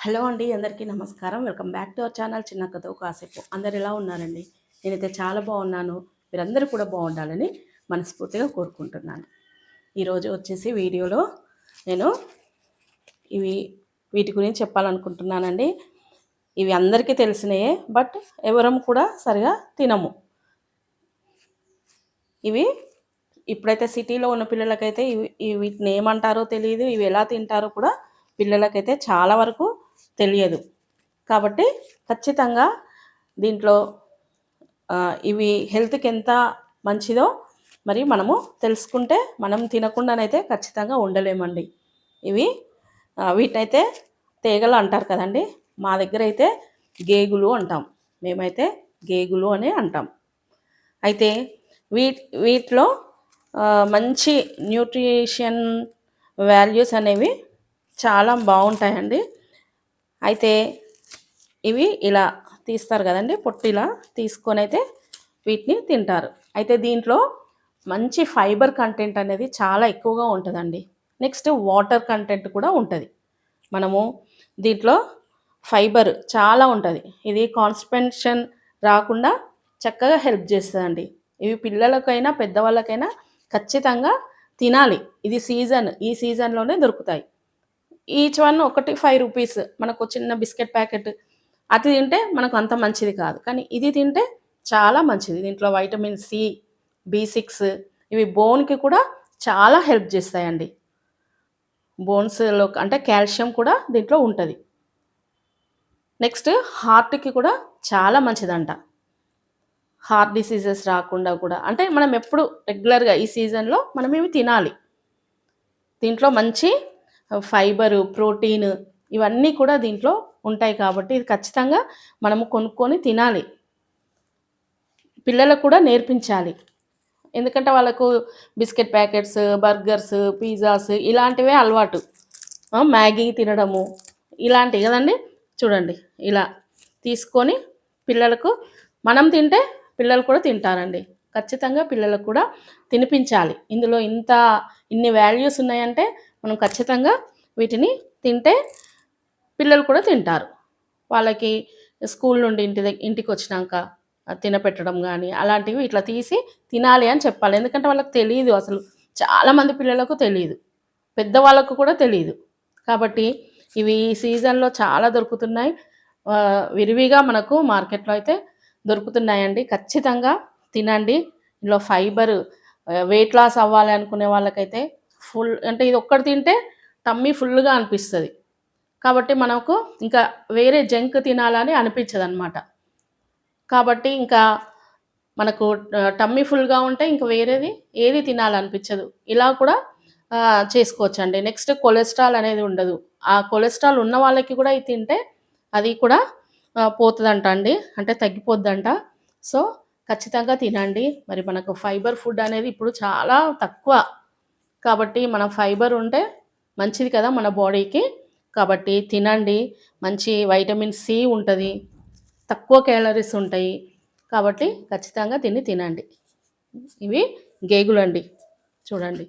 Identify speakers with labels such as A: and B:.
A: Hello అండి, అందరికీ నమస్కారం. Welcome back to our channel చిన్న కథ కాసేపు. అందరు ఎలా ఉన్నారండి? నేనైతే చాలా బాగున్నాను. మీరందరూ కూడా బాగుండాలని మనస్ఫూర్తిగా కోరుకుంటున్నాను. ఈరోజు వచ్చేసి వీడియోలో నేను వీటి గురించి చెప్పాలనుకుంటున్నానండి. ఇవి అందరికీ తెలిసినయే, బట్ ఎవరం కూడా సరిగా తినము. ఇవి ఇప్పుడైతే సిటీలో ఉన్న పిల్లలకైతే వీటిని ఏమంటారో తెలియదు, ఇవి ఎలా తింటారో కూడా పిల్లలకైతే చాలా వరకు తెలియదు. కాబట్టి ఖచ్చితంగా దీంట్లో ఇవి హెల్త్కి ఎంత మంచిదో మరి మనము తెలుసుకుంటే మనం తినకుండానైతే ఖచ్చితంగా ఉండలేమండి. వీటైతే తీగలు అంటారు కదండి, మా దగ్గర అయితే గేగులు అంటాం. మేమైతే గేగులు అని అంటాం. అయితే వీటిలో మంచి న్యూట్రిషన్ వాల్యూస్ అనేవి చాలా బాగుంటాయండి. అయితే ఇవి ఇలా తీస్తారు కదండి, పొట్టు ఇలా తీసుకొని అయితే వీటిని తింటారు. అయితే దీంట్లో మంచి ఫైబర్ కంటెంట్ అనేది చాలా ఎక్కువగా ఉంటుందండి. నెక్స్ట్ వాటర్ కంటెంట్ కూడా ఉంటుంది. మనము దీంట్లో ఫైబర్ చాలా ఉంటుంది. ఇది కాన్స్టిపేషన్ రాకుండా చక్కగా హెల్ప్ చేస్తుందండి. ఇవి పిల్లలకైనా పెద్దవాళ్ళకైనా ఖచ్చితంగా తినాలి. ఇది సీజన్, ఈ సీజన్లోనే దొరుకుతాయి. ఈచ్ వన్ ఒకటి 5 రూపీస్. మనకు చిన్న బిస్కెట్ ప్యాకెట్ అది తింటే మనకు అంత మంచిది కాదు, కానీ ఇది తింటే చాలా మంచిది. దీంట్లో వైటమిన్ సి, B6 ఇవి బోన్కి కూడా చాలా హెల్ప్ చేస్తాయండి. బోన్స్లో అంటే కాల్షియం కూడా దీంట్లో ఉంటుంది. నెక్స్ట్ హార్ట్కి కూడా చాలా మంచిదంట. హార్ట్ డిసీజెస్ రాకుండా కూడా, అంటే మనం ఎప్పుడు రెగ్యులర్గా ఈ సీజన్లో మనం ఇవి తినాలి. దీంట్లో మంచి ఫైబరు, ప్రోటీన్ ఇవన్నీ కూడా దీంట్లో ఉంటాయి. కాబట్టి ఇది ఖచ్చితంగా మనము కొనుక్కొని తినాలి. పిల్లలకు కూడా నేర్పించాలి. ఎందుకంటే వాళ్ళకు బిస్కెట్ ప్యాకెట్స్, బర్గర్స్, పిజ్జాస్ ఇలాంటివే అలవాటు. మ్యాగీ తినడము ఇలాంటివి కదండి. చూడండి, ఇలా తీసుకొని పిల్లలకు మనం తింటే పిల్లలు కూడా తింటారండి. ఖచ్చితంగా పిల్లలకు కూడా తినిపించాలి. ఇందులో ఇన్ని వాల్యూస్ ఉన్నాయంటే మనం ఖచ్చితంగా వీటిని తింటే పిల్లలు కూడా తింటారు. వాళ్ళకి స్కూల్ నుండి ఇంటికి వచ్చినాక తినపెట్టడం కానీ అలాంటివి ఇట్లా తీసి తినాలి అని చెప్పాలి. ఎందుకంటే వాళ్ళకి తెలియదు, అసలు చాలామంది పిల్లలకు తెలియదు, పెద్దవాళ్ళకు కూడా తెలియదు. కాబట్టి ఇవి ఈ సీజన్లో చాలా దొరుకుతున్నాయి. విరివిగా మనకు మార్కెట్లో అయితే దొరుకుతున్నాయండి. ఖచ్చితంగా తినండి. ఇందులో ఫైబర్, వెయిట్ లాస్ అవ్వాలి అనుకునే వాళ్ళకైతే ఫుల్, అంటే ఇది ఒక్కటి తింటే టమ్మీ ఫుల్గా అనిపిస్తుంది. కాబట్టి మనకు ఇంకా వేరే జంక్ తినాలని అనిపించదు అనమాట. కాబట్టి ఇంకా మనకు టమ్మీ ఫుల్గా ఉంటే ఇంకా వేరేది ఏది తినాలనిపించదు. ఇలా కూడా చేసుకోవచ్చండి. నెక్స్ట్ కొలెస్ట్రాల్ అనేది ఉండదు. ఆ కొలెస్ట్రాల్ ఉన్న వాళ్ళకి కూడా ఇది తింటే అది కూడా పోతుందంట అండి, అంటే తగ్గిపోద్దంట. సో ఖచ్చితంగా తినండి. మరి మనకు ఫైబర్ ఫుడ్ అనేది ఇప్పుడు చాలా తక్కువ. కాబట్టి మన ఫైబర్ ఉంటే మంచిది కదా మన బాడీకి. కాబట్టి తినండి. మంచి వైటమిన్ సి ఉంటుంది, తక్కువ క్యాలరీస్ ఉంటాయి. కాబట్టి ఖచ్చితంగా తినండి. ఇవి గేగులండి, చూడండి.